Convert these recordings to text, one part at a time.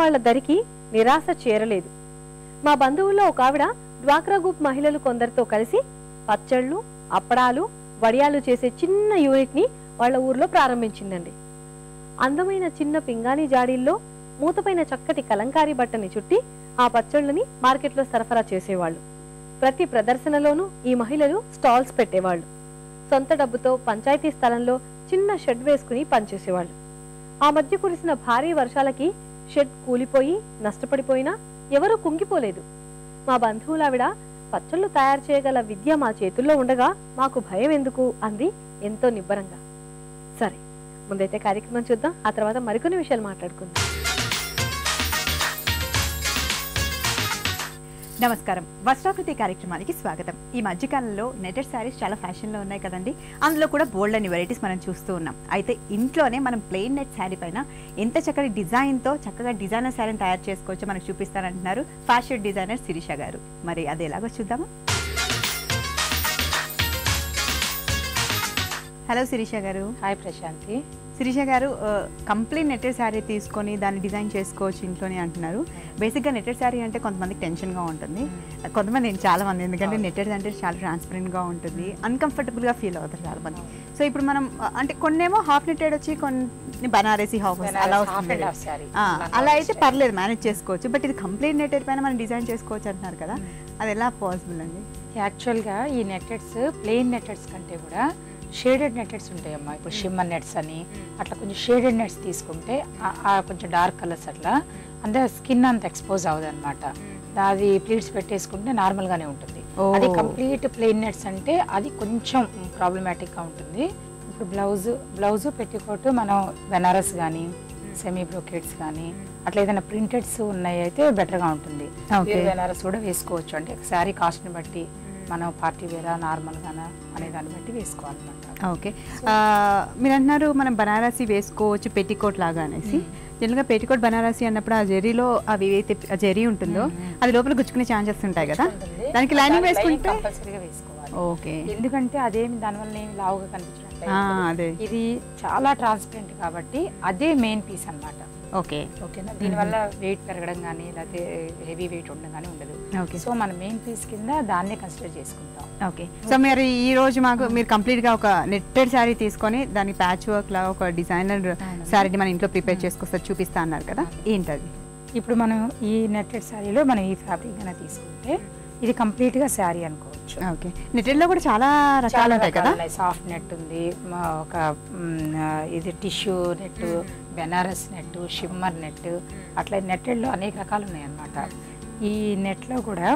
వాళ్ళ దరికి నిరాశ చేరలేదు. మా బంధువుల్లో ఒక ఆవిడ డ్వాక్రా గ్రూప్ మహిళలు కొందరితో కలిసి పచ్చళ్ళు, అప్పడాలు, వడియాలు చేసే చిన్న యూనిట్ ని వాళ్ళ ఊర్లో ప్రారంభించిందండి. అందమైన చిన్న పింగాణి జాడీల్లో మూతపైన చక్కటి కలంకారీ బట్టని చుట్టి ఆ పచ్చళ్ళని మార్కెట్లో సరఫరా చేసేవాళ్ళు. ప్రతి ప్రదర్శనలోనూ ఈ మహిళలు స్టాల్స్ పెట్టేవాళ్ళు. సొంత డబ్బుతో పంచాయతీ స్థలంలో చిన్న షెడ్ వేసుకుని పనిచేసేవాళ్ళు. ఆ మధ్య కురిసిన భారీ వర్షాలకి షెడ్ కూలిపోయి నష్టపడిపోయినా ఎవరూ కుంగిపోలేదు. మా బంధువులావిడ పచ్చళ్ళు తయారు చేయగల విద్య మా చేతుల్లో ఉండగా మాకు భయం ఎందుకు అంది ఎంతో నిబ్బరంగా. సరే, ముందైతే కార్యక్రమం చూద్దాం, ఆ తర్వాత మరికొన్ని విషయాలు మాట్లాడుకుందాం. నమస్కారం, వస్త్రాకృతి కార్యక్రమానికి స్వాగతం. ఈ మధ్యకాలంలో నెటెడ్ శారీస్ చాలా ఫ్యాషన్లో ఉన్నాయి కదండి. అందులో కూడా బోల్డ్ అని వెరైటీస్ మనం చూస్తూ ఉన్నాం. అయితే ఇంట్లోనే మనం ప్లెయిన్ నెట్ శారీ పైన ఎంత చక్కటి డిజైన్తో చక్కగా డిజైనర్ శారీని తయారు చేసుకోవచ్చో మనకు చూపిస్తానంటున్నారు ఫ్యాషన్ డిజైనర్ శిరీష గారు. మరి అది ఎలాగో చూద్దామా? హలో శిరీష గారు. హాయ్ ప్రశాంతి. శిరీష గారు, కంప్లీట్ నెట్టెడ్ శారీ తీసుకొని దాన్ని డిజైన్ చేసుకోవచ్చు ఇంట్లోనే అంటున్నారు. బేసిక్గా నెట్టెడ్ శారీ అంటే కొంతమందికి టెన్షన్గా ఉంటుంది, కొంతమంది చాలా మంది, ఎందుకంటే నెట్టెడ్ అంటే చాలా ట్రాన్స్పరెంట్గా ఉంటుంది, అన్కంఫర్టబుల్గా ఫీల్ అవుతారు చాలా మంది. సో ఇప్పుడు మనం అంటే కొన్నేమో హాఫ్ నెట్టెడ్ వచ్చి కొన్ని బనారసి హాఫ్ అలా వస్తుంది, అలా అయితే పర్లేదు మేనేజ్ చేసుకోవచ్చు. బట్ ఇది కంప్లీట్ నెట్టెడ్ పైన మనం డిజైన్ చేసుకోవచ్చు అంటున్నారు కదా, అది ఎలా పాసిబుల్ అండి? యాక్చువల్గా ఈ నెట్టెడ్స్ ప్లెయిన్ నెట్టెడ్స్ కంటే కూడా షేడెడ్ నెట్టెడ్స్ ఉంటాయమ్మా. ఇప్పుడు షిమ్మర్ నెట్స్ అని అట్లా కొంచెం షేడెడ్ నెట్స్ తీసుకుంటే కొంచెం డార్క్ కలర్స్ అట్లా అంటే స్కిన్ అంత ఎక్స్పోజ్ అవ్వదు అనమాట. అది ప్లీట్స్ పెట్టేసుకుంటే నార్మల్గానే ఉంటుంది. అది కంప్లీట్ ప్లెయిన్ నెట్స్ అంటే అది కొంచెం ప్రాబ్లమాటిక్గా ఉంటుంది. ఇప్పుడు బ్లౌజ్ పెట్టికోట్ మనం బెనారస్ కానీ సెమీ బ్రోకెట్స్ కానీ అట్లా ఏదైనా ప్రింటెడ్స్ ఉన్నాయి అయితే బెటర్గా ఉంటుంది. బెనారస్ కూడా వేసుకోవచ్చు, అంటే శారీ కాస్ట్ని బట్టి మనం పార్టీ వేరా నార్మల్గానా అనే దాన్ని బట్టి వేసుకోవాలన్నమాట. ఓకే, మీరు అంటున్నారు మనం బనారసి వేసుకోవచ్చు పెట్టికోట్ లాగా అనేసి. జనరల్గా పెట్టికోట్ బనారసి అన్నప్పుడు ఆ జెరీలో అవి ఏదైతే జెరీ ఉంటుందో అది లోపల గుచ్చుకునే ఛాన్సెస్ ఉంటాయి కదా, దానికి లైనింగ్ వేసుకుంటే కంపల్సరీగా వేసుకోవాలి. ఓకే, ఎందుకంటే అదేమి దానివల్ల ఏమి లావుగా కనిపించినట్టు ఇది చాలా ట్రాన్స్పరెంట్ కాబట్టి అదే మెయిన్ పీస్ అన్నమాట. ఓకే ఓకేనా, దీనివల్ల వెయిట్ పెరగడం కానీ లేకపోతే హెవీ వెయిట్ ఉండడం కానీ ఉండదు. సో మన మెయిన్ పీస్ కింద దాన్నే కన్సిడర్ చేసుకుంటాం. ఓకే, సో మీరు ఈ రోజు మాకు మీరు కంప్లీట్గా ఒక నెట్టెడ్ శారీ తీసుకొని దాని ప్యాచ్ వర్క్ లాగా ఒక డిజైనర్ శారీని మన ఇంట్లో ప్రిపేర్ చేసుకొస్తారు చూపిస్తా అన్నారు కదా, ఏంటది? ఇప్పుడు మనం ఈ నెట్టెడ్ శారీలో మనం ఈ ఫ్యాబ్రిక్ అయినా తీసుకుంటే ఇది కంప్లీట్గా శారీ అనుకోవచ్చు. ఓకే, నెట్టెడ్లో కూడా చాలా రకాలు ఉంటాయి కదా. సాఫ్ట్ నెట్ ఉంది, ఒక ఇది tissue net, Banaras net, shimmer net, అట్లా నెట్టెడ్లో అనేక రకాలు ఉన్నాయి అన్నమాట. ఈ నెట్లో కూడా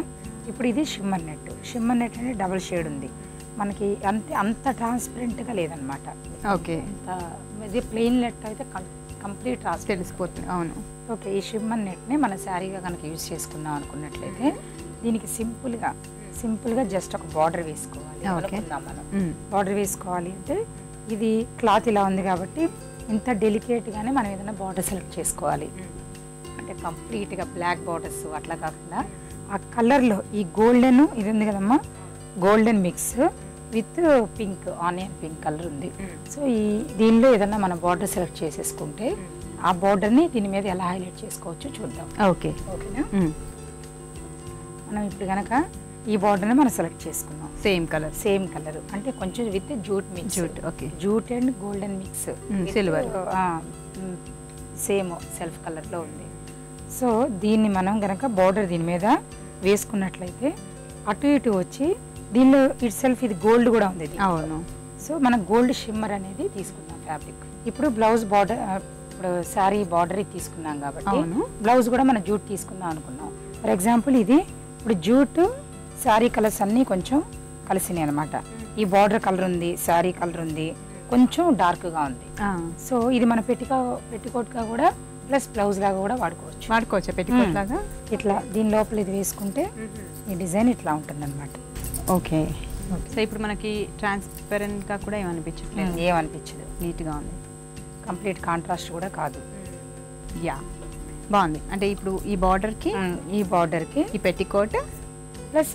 ఇప్పుడు ఇది షిమ్మర్ నెట్. షిమ్మర్ నెట్ అంటే డబుల్ షేడ్ ఉంది మనకి, అంత ట్రాన్స్పరెంట్గా లేదనమాట. ఓకే, ఇది ప్లెయిన్ నెట్ అయితే కంప్లీట్ తెలిసిపోతుంది. అవును. ఓకే, ఈ షిమ్మర్ నెట్ని మన శారీగా కనుక యూజ్ చేసుకుందాం అనుకున్నట్లయితే దీనికి సింపుల్గా జస్ట్ ఒక బార్డర్ వేసుకోవాలి అనుకుందాం మనం. బార్డర్ వేసుకోవాలి అంటే ఇది క్లాత్ ఇలా ఉంది కాబట్టి ఇంత డెలికేట్గానే మనం ఏదైనా బార్డర్ సెలెక్ట్ చేసుకోవాలి. అంటే కంప్లీట్గా బ్లాక్ బార్డర్స్ అట్లా కాకుండా ఆ కలర్లో ఈ గోల్డెన్ ఇది ఉంది కదమ్మా, golden mix with pink, onion pink colour ఉంది. సో దీనిలో ఏదైనా మనం బార్డర్ సెలెక్ట్ చేసేసుకుంటే ఆ బార్డర్ని దీని మీద ఎలా హైలైట్ చేసుకోవచ్చు చూద్దాం. ఓకే, ఓకేనా. మనం ఇప్పుడు కనుక ఈ బార్డర్ని మనం సెలెక్ట్ చేసుకున్నాం, సేమ్ కలర్ అంటే కొంచెం with jute mix. Okay, jute and golden mix, silver same self కలర్లో ఉంది. సో దీన్ని మనం కనుక బార్డర్ దీని మీద వేసుకున్నట్లయితే అటు ఇటు వచ్చి దీనిలో ఇట్ సెల్ఫ్ ఇది గోల్డ్ కూడా ఉంది. అవును. సో మనం గోల్డ్ షిమ్మర్ అనేది తీసుకున్నాం ఫ్యాబ్రిక్. ఇప్పుడు బ్లౌజ్ బార్డర్, ఇప్పుడు శారీ బార్డర్ తీసుకున్నాం కాబట్టి బ్లౌజ్ కూడా మనం జూట్ తీసుకుందాం అనుకున్నాం. ఫర్ ఎగ్జాంపుల్ ఇది ఇప్పుడు జూట్ శారీ కలర్స్ అన్నీ కొంచెం కలిసినాయి అనమాట. ఈ బార్డర్ కలర్ ఉంది, శారీ కలర్ ఉంది, కొంచెం డార్క్గా ఉంది. సో ఇది మన పెట్టికోట్గా కూడా ప్లస్ బ్లౌజ్ లాగా కూడా వాడుకోవచ్చు. పెట్టికోట్ లాగా ఇట్లా దీని లోపల ఇది వేసుకుంటే ఈ డిజైన్ ఇట్లా ఉంటుంది అనమాట. ఓకే, సో ఇప్పుడు మనకి ట్రాన్స్పరెంట్గా కూడా ఏమనిపించదు, నీట్గా ఉంది, కంప్లీట్ కాంట్రాస్ట్ కూడా కాదు. యా, బాగుంది. అంటే ఇప్పుడు ఈ బార్డర్కి ఈ పెట్టికోట్ ప్లస్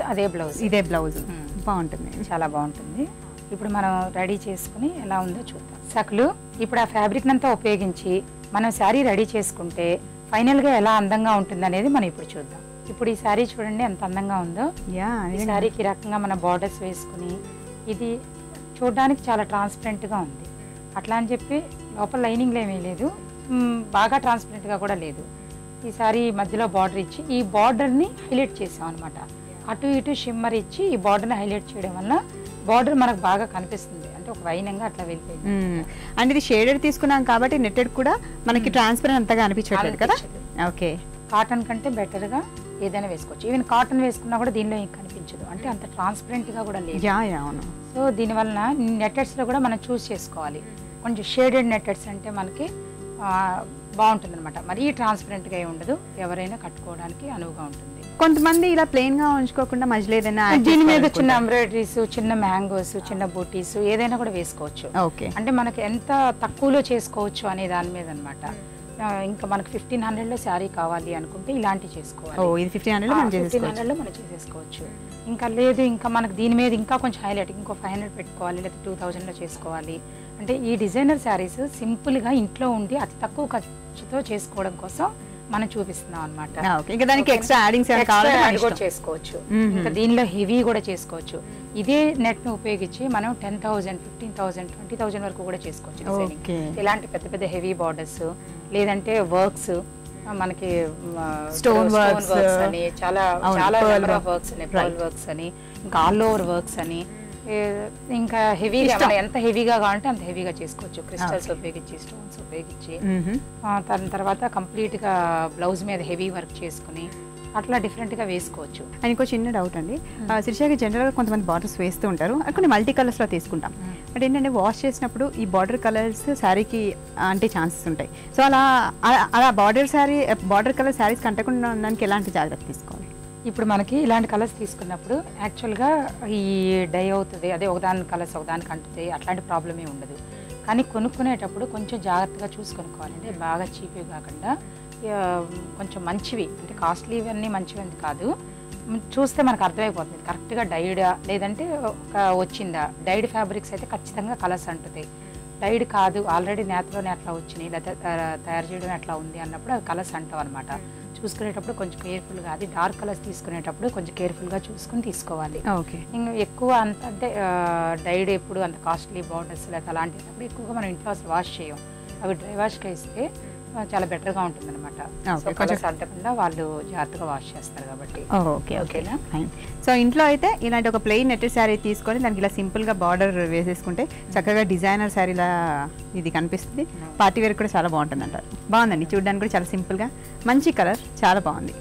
ఇదే బ్లౌజ్ బాగుంటుంది, చాలా బాగుంటుంది. ఇప్పుడు మనం రెడీ చేసుకుని ఎలా ఉందో చూద్దాం. సకులు ఇప్పుడు ఆ ఫ్యాబ్రిక్ అంతా ఉపయోగించి మనం శారీ రెడీ చేసుకుంటే ఫైనల్గా ఎలా అందంగా ఉంటుంది అనేది మనం ఇప్పుడు చూద్దాం. ఇప్పుడు ఈ శారీ చూడండి ఎంత అందంగా ఉందో. ఈ శారీకి రకంగా మన బార్డర్స్ వేసుకుని ఇది చూడడానికి చాలా ట్రాన్స్పరెంట్గా ఉంది. అట్లా అని చెప్పి లోపల లైనింగ్లో ఏమీ లేదు, బాగా ట్రాన్స్పరెంట్గా కూడా లేదు. ఈ శారీ మధ్యలో బార్డర్ ఇచ్చి ఈ బార్డర్ని హైలైట్ చేసాం అనమాట. అటు ఇటు షిమ్మర్ ఇచ్చి ఈ బార్డర్ని హైలైట్ చేయడం వల్ల బార్డర్ మనకు బాగా కనిపిస్తుంది, అంటే ఒక వైనంగా అట్లా వెళ్ళిపోయింది. అంటే ఇది షేడెడ్ తీసుకున్నాం కాబట్టి నెట్టెడ్ కూడా మనకి ట్రాన్స్పరెంట్ అంతగా అనిపించట్లేదు కదా. ఓకే, కాటన్ కంటే బెటర్గా ఏదైనా వేసుకోవచ్చు. ఈవెన్ కాటన్ వేసుకున్నా కూడా దీనిలో ఏం కనిపించదు, అంటే అంత ట్రాన్స్పరెంట్గా కూడా లేదు. అవును. సో దీనివల్ల నెట్టెడ్స్లో కూడా మనం చూస్ చేసుకోవాలి. కొంచెం షేడెడ్ నెట్టెడ్స్ అంటే మనకి బాగుంటుంది అనమాట, మరీ ట్రాన్స్పరెంట్గా ఉండదు, ఎవరైనా కట్టుకోవడానికి అనువుగా ఉంటుంది. కొంతమంది ఇలా ప్లెయిన్ గా ఉంచుకోకుండా మధ్యలో ఏదైనా దీని మీద చిన్న ఎంబ్రాయిడరీస్, చిన్న మ్యాంగోస్, చిన్న బూటీస్ ఏదైనా కూడా వేసుకోవచ్చు. ఓకే, అంటే మనకి ఎంత తక్కువలో చేసుకోవచ్చు అనే దాని మీద అనమాట. ఇంకా మనకి 1500లో శారీ కావాలి అనుకుంటే ఇలాంటివి చేసుకోవాలి. ఇది 1500లో మనం చేసేసుకోవచ్చు. ఇంకా లేదు ఇంకా మనకి దీని మీద ఇంకా కొంచెం హైలైట్ ఇంకో 500 పెట్టుకోవాలి, లేదా 2000లో చేసుకోవాలి అంటే ఈ డిజైనర్ శారీస్ సింపుల్గా ఇంట్లో ఉండి అతి తక్కువ ఖర్చుతో చేసుకోవడం కోసం మనం చూపిస్తున్నాం అనమాట. ఇంకా దానికి ఎక్స్ట్రా యాడింగ్ కూడా చేసుకోవచ్చు. ఇంకా దీనిలో హెవీ కూడా చేసుకోవచ్చు. ఇదే నెట్ ను ఉపయోగించి మనం 10,000, 15,000, 20,000 వరకు కూడా చేసుకోవచ్చు. ఇలాంటి పెద్ద పెద్ద హెవీ బార్డర్స్, లేదంటే వర్క్స్, మనకి స్టోన్ వర్క్స్ అని చాలా చాలా నెంబర్ ఆఫ్ వర్క్స్ అని, పర్ల్ వర్క్స్ అని, ఇంకా ఆల్ ఓవర్ వర్క్స్ అని, ఇంకా హెవీగా ఎంత హెవీగా కావాలంటే అంత హెవీగా చేసుకోవచ్చు. క్రిస్టల్స్ ఉపయోగించి, స్టోన్స్ ఉపయోగించి, దాని తర్వాత కంప్లీట్ గా బ్లౌజ్ మీద హెవీ వర్క్ చేసుకుని అట్లా డిఫరెంట్ గా వేసుకోవచ్చు. అని ఇంకో చిన్న డౌట్ అండి, శిరీషకి జనరల్ గా కొంతమంది బార్డర్స్ వేస్తూ ఉంటారు, కొన్ని మల్టీ కలర్స్ లో తీసుకుంటాం. అంటే ఏంటంటే వాష్ చేసినప్పుడు ఈ బార్డర్ కలర్స్ శారీకి అంటే ఛాన్సెస్ ఉంటాయి. సో అలా బార్డర్ కలర్ శారీస్ కంటకుండా ఉండడానికి ఎలాంటి జాగ్రత్త తీసుకోవాలి? ఇప్పుడు మనకి ఇలాంటి కలర్స్ తీసుకున్నప్పుడు యాక్చువల్గా ఈ డై అవుతుంది, అదే ఒకదాని కలర్స్ ఒకదానికి అంటుతాయి, అట్లాంటి ప్రాబ్లమే ఉండదు. కానీ కొనుక్కునేటప్పుడు కొంచెం జాగ్రత్తగా చూసి కొనుక్కోవాలి. అంటే బాగా చీప్వి కాకుండా కొంచెం మంచివి, అంటే కాస్ట్లీ అన్నీ మంచివి అని కాదు, చూస్తే మనకు అర్థమైపోతుంది కరెక్ట్గా డైడా లేదంటే వచ్చిందా. డైడ్ ఫ్యాబ్రిక్స్ అయితే ఖచ్చితంగా కలర్స్ అంటుతాయి. డైడ్ కాదు, ఆల్రెడీ నేతలోనే అట్లా వచ్చినాయి లేదా తయారు చేయడం అట్లా ఉంది అన్నప్పుడు అవి కలర్స్ అంటాం అనమాట. చూసుకునేటప్పుడు కొంచెం కేర్ఫుల్గా, అది డార్క్ కలర్స్ తీసుకునేటప్పుడు కొంచెం కేర్ఫుల్గా చూసుకుని తీసుకోవాలి. ఓకే, ఇంకా ఎక్కువ అంత అంటే డైడ్ ఎప్పుడు అంత కాస్ట్లీ బార్డర్స్ లేదా అలాంటివి ఎక్కువగా మనం ఇంట్లో అసలు వాష్ చేయం. అవి డ్రై వాష్గా ఇస్తే చాలా బెటర్గా ఉంటుంది అనమాట. కలర్స్ అంటకుండా వాళ్ళు జాగ్రత్తగా వాష్ చేస్తారు కాబట్టి. ఓకేనా. సో ఇంట్లో అయితే ఇలాంటి ఒక ప్లెయిన్ నెట్టెడ్ శారీ తీసుకొని దానికి ఇలా సింపుల్గా బార్డర్ వేసేసుకుంటే చక్కగా డిజైనర్ శారీలా ఇది కనిపిస్తుంది. పార్టీ వేర్ కూడా చాలా బాగుంటుంది అంటారు. బాగుందండి, చూడడానికి కూడా చాలా సింపుల్గా మంచి కలర్, చాలా బాగుంది.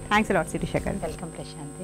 థ్యాంక్స్ అలాట్ శిరీష గారు. వెల్కమ్ ప్రశాంతి.